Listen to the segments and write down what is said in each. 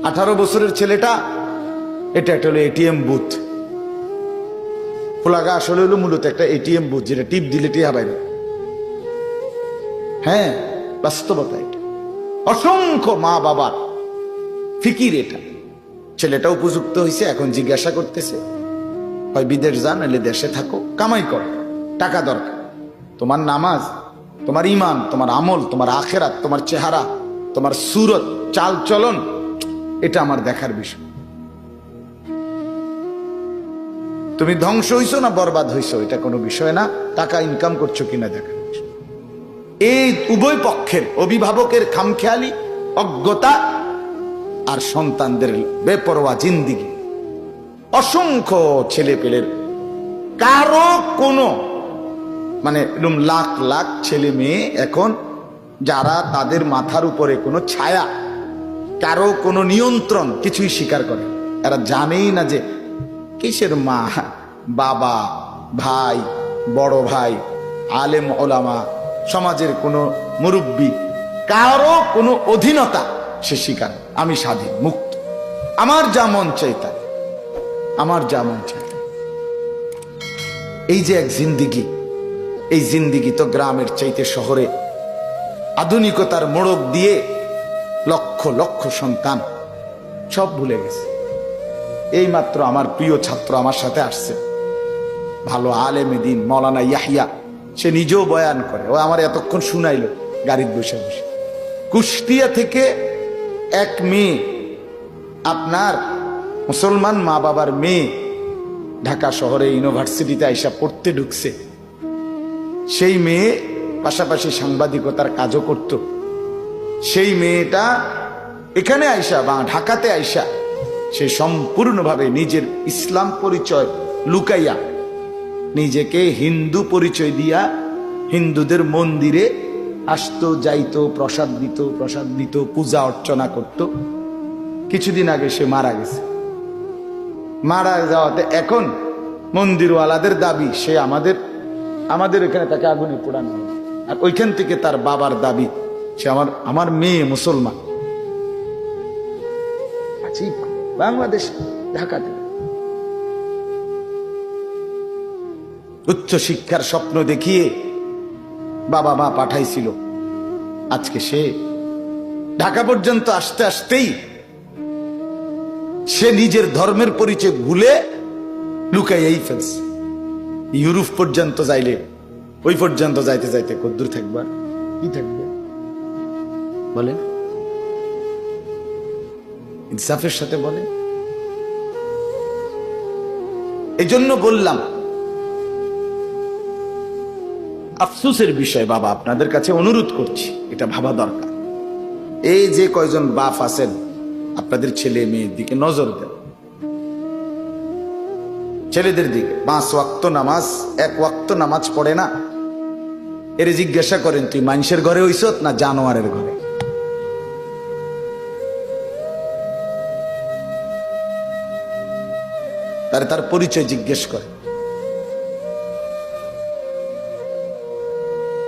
18 বছরের ছেলেটা, এটা একটা হলো এটিএম বুথ। ফোলাগা আসলে হলো মূলত একটা এটিএম বুথ, যেটা টিপ দিলে টিয়া বাইরে। হ্যাঁ, বাস্তবতা এটা। অসংখ্য মা বাবার ফিকির এটা। ছেলেটা উপযুক্ত হয়েছে, এখন জিজ্ঞাসা করতেছে, হয় বিদেশ যান, নাহলে দেশে থাকো, কামাই করো, টাকা দরকার। তোমার নামাজ, তোমার ইমান, তোমার আমল, তোমার আখেরাত, তোমার চেহারা, তোমার সুরত, চাল চলন, এটা আমার দেখার বিষয়। তুমি ধ্বংস হইছো না বরবাদ হইছো, এটা কোনো বিষয় না। টাকা ইনকাম করছো কিনা দেখার বিষয়। এই উভয় পক্ষের, অভিভাবকের খামখেয়ালি, অজ্ঞতা, আর সন্তানদের বেপরোয়া জিন্দিগি। অসংখ্য ছেলে পেলের কারো কোনো মানে লাখ লাখ ছেলে মেয়ে এখন, যারা তাদের মাথার উপরে কোনো ছায়া, কারো কোনো নিয়ন্ত্রণ কিছুই স্বীকার করে। এরা জানেই না যে কিসের মা, বাবা, ভাই, বড় ভাই, আলেম ওলামা, সমাজের কোনো মুরব্বী, কারো কোনো অধীনতা সে স্বীকার। আমি স্বাধীন, মুক্ত, আমার যা মন চাই তাই, আমার যা মন চাই। এই যে এক জিন্দিগি, এই জিন্দিগি তো গ্রামের চাইতে শহরে আধুনিকতার মোড়ক দিয়ে লক্ষ লক্ষ সন্তান সব ভুলে গেছে। এই মাত্র আমার প্রিয় ছাত্র আমার সাথে আসছে, ভালো আলেমে দিন, মৌলানা ইয়াহিয়া, সে নিজেও বয়ান করে। ও আমার এতক্ষণ শুনাইল গাড়ির বসে বসে। কুষ্টিয়া থেকে এক মেয়ে, আপনার মুসলমান মা বাবার মেয়ে, ঢাকা শহরে ইউনিভার্সিটিতে আইসা পড়তে ঢুকছে। সেই মেয়ে পাশাপাশি সাংবাদিকতার কাজও করত। সেই মেয়েটা এখানে আইসা বা ঢাকাতে আইসা সে সম্পূর্ণভাবে নিজের ইসলাম পরিচয় লুকাইয়া নিজেকে হিন্দু পরিচয় দিয়া হিন্দুদের মন্দিরে আসতো, যাইতো, প্রসাদ দিত, পূজা অর্চনা করত। কিছুদিন আগে সে মারা গেছে। মারা যাওয়াতে এখন মন্দিরওয়ালাদের দাবি সে আমাদের এখানে তাকে আগুনে পোড়ানো হবে, আর ওইখান থেকে তার বাবার দাবি সে আমার মেয়ে মুসলমান। বাংলাদেশ, ঢাকাতে উচ্চ শিক্ষার স্বপ্ন দেখিয়ে বাবা মা পাঠাইছিল। আজকে সে ঢাকা পর্যন্ত আসতে আসতেই সে নিজের ধর্মের পরিচয় ভুলে লুকাইয়াই ফেলছে। ইউরোপ পর্যন্ত যাইলে, ওই পর্যন্ত যাইতে যাইতে কদ্দূর থাকবা, কি থাকবে বলেন? ইনসাফের সাথে বলেন। এই জন্য বললাম, আফসোসের বিষয় বাবা, আপনাদের কাছে অনুরোধ করছি, এটা ভাবা দরকার। এই যে কয়জন বাপ আছেন, আপনাদের ছেলে মেয়ের দিকে নজর দেন। ছেলেদের দিকে 5 ওয়াক্ত নামাজ, 1 ওয়াক্ত নামাজ পড়ে না, এর জিজ্ঞাসা করেন তুই মানুষের ঘরে হইছত না জানোয়ারের ঘরে? তার পরিচয় জিজ্ঞেস করে।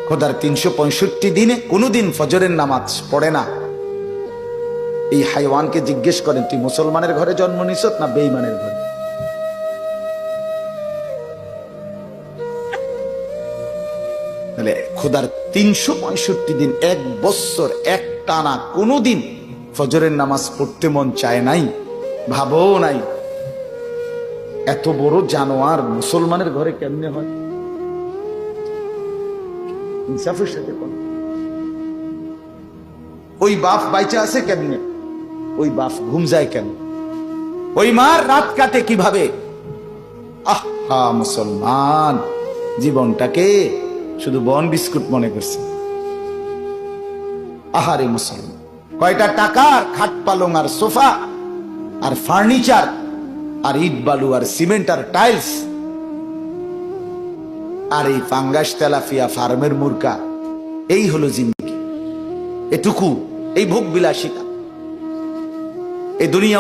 খোদার 365 দিনে কোনদিন ফজরের নামাজ পড়ে না এই হাইওয়ানকে জিজ্ঞেস করেন তুই মুসলমানের ঘরে জন্ম নিছত না বেঈমানের ঘরে? তাহলে খোদার 365 দিন, 1 বছর এক টানা কোনদিন ফজরের নামাজ পড়তে মন চায় নাই, ভাবও নাই, এত বড় জানোয়ার মুসলমানের ঘরে কেমনে হয়? ইনসাফের সাথে কোন ওই বাপ বাইচা আছে কেমনে? ওই বাপ ঘুম যায় কেন? ওই মার রাত কাটে কিভাবে? আহা, মুসলমান জীবনটাকে শুধু বন বিস্কুট মনে করছে। আহারে মুসলমান, কয়টা টাকার খাট পালং আর সোফা আর ফার্নিচার আর ইট বালু আর সিমেন্ট আর টাইলস আর এই ফাঙ্গাস তেলাফিয়া ফার্মের মুরগা, এই হলো জিন্দেগি। এটুকু, এই ভোগ বিলাসিতা, এই দুনিয়া